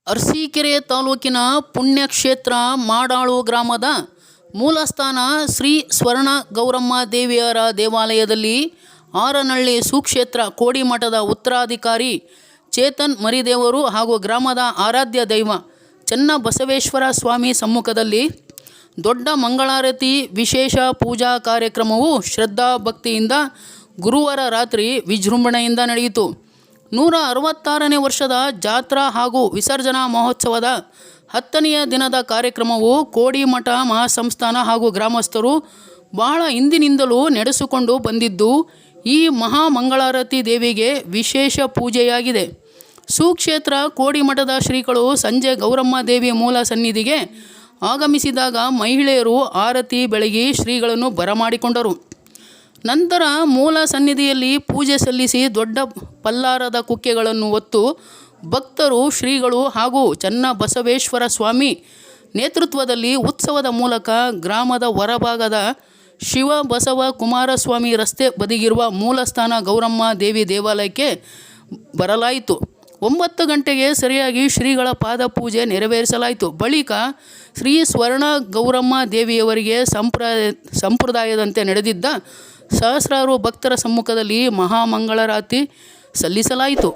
ಅರಸೀಕೆರೆ ತಾಲೂಕಿನ ಪುಣ್ಯಕ್ಷೇತ್ರ ಮಾಡಾಳು ಗ್ರಾಮದ ಮೂಲಸ್ಥಾನ ಶ್ರೀ ಸ್ವರ್ಣ ಗೌರಮ್ಮ ದೇವಿಯರ ದೇವಾಲಯದಲ್ಲಿ ಆರನಹಳ್ಳಿ ಸುಕ್ಷೇತ್ರ ಕೋಡಿಮಠದ ಉತ್ತರಾಧಿಕಾರಿ ಚೇತನ್ ಮರಿದೇವರು ಹಾಗೂ ಗ್ರಾಮದ ಆರಾಧ್ಯ ದೈವ ಚನ್ನಬಸವೇಶ್ವರ ಸ್ವಾಮಿ ಸಮ್ಮುಖದಲ್ಲಿ ದೊಡ್ಡ ಮಂಗಳಾರತಿ ವಿಶೇಷ ಪೂಜಾ ಕಾರ್ಯಕ್ರಮವು ಶ್ರದ್ಧಾ ಭಕ್ತಿಯಿಂದ ಗುರುವಾರ ರಾತ್ರಿ ವಿಜೃಂಭಣೆಯಿಂದ ನಡೆಯಿತು. 166ನೇ ವರ್ಷದ ಜಾತ್ರಾ ಹಾಗೂ ವಿಸರ್ಜನಾ ಮಹೋತ್ಸವದ 10ನೆಯ ದಿನದ ಕಾರ್ಯಕ್ರಮವು ಕೋಡಿಮಠ ಮಹಾಸಂಸ್ಥಾನ ಹಾಗೂ ಗ್ರಾಮಸ್ಥರು ಬಹಳ ಹಿಂದಿನಿಂದಲೂ ನಡೆಸಿಕೊಂಡು ಬಂದಿದ್ದು, ಈ ಮಹಾಮಂಗಳಾರತಿ ದೇವಿಗೆ ವಿಶೇಷ ಪೂಜೆಯಾಗಿದೆ. ಸುಕ್ಷೇತ್ರ ಕೋಡಿಮಠದ ಶ್ರೀಗಳು ಸಂಜೆ ಗೌರಮ್ಮ ದೇವಿ ಮೂಲ ಸನ್ನಿಧಿಗೆ ಆಗಮಿಸಿದಾಗ ಮಹಿಳೆಯರು ಆರತಿ ಬೆಳಗಿ ಶ್ರೀಗಳನ್ನು ಬರಮಾಡಿಕೊಂಡರು. ನಂತರ ಮೂಲ ಸನ್ನಿಧಿಯಲ್ಲಿ ಪೂಜೆ ಸಲ್ಲಿಸಿ ದೊಡ್ಡ ಪಲ್ಲಾರದ ಕುಕ್ಕೆಗಳನ್ನು ಹೊತ್ತು ಭಕ್ತರು ಶ್ರೀಗಳು ಹಾಗೂ ಚನ್ನಬಸವೇಶ್ವರ ಸ್ವಾಮಿ ನೇತೃತ್ವದಲ್ಲಿ ಉತ್ಸವದ ಮೂಲಕ ಗ್ರಾಮದ ಹೊರಭಾಗದ ಶಿವಬಸವ ಕುಮಾರಸ್ವಾಮಿ ರಸ್ತೆ ಬದಿಗಿರುವ ಮೂಲಸ್ಥಾನ ಗೌರಮ್ಮ ದೇವಿ ದೇವಾಲಯಕ್ಕೆ ಬರಲಾಯಿತು. 9 ಗಂಟೆಗೆ ಸರಿಯಾಗಿ ಶ್ರೀಗಳ ಪಾದ ಪೂಜೆ ನೆರವೇರಿಸಲಾಯಿತು. ಬಳಿಕ ಶ್ರೀ ಸ್ವರ್ಣ ಗೌರಮ್ಮ ದೇವಿಯವರಿಗೆ ಸಂಪ್ರದಾಯದಂತೆ ನಡೆದಿದ್ದ ಸಹಸ್ರಾರು ಭಕ್ತರ ಸಮ್ಮುಖದಲ್ಲಿ ಮಹಾಮಂಗಳಾರತಿ ಸಲ್ಲಿಸಲಾಯಿತು.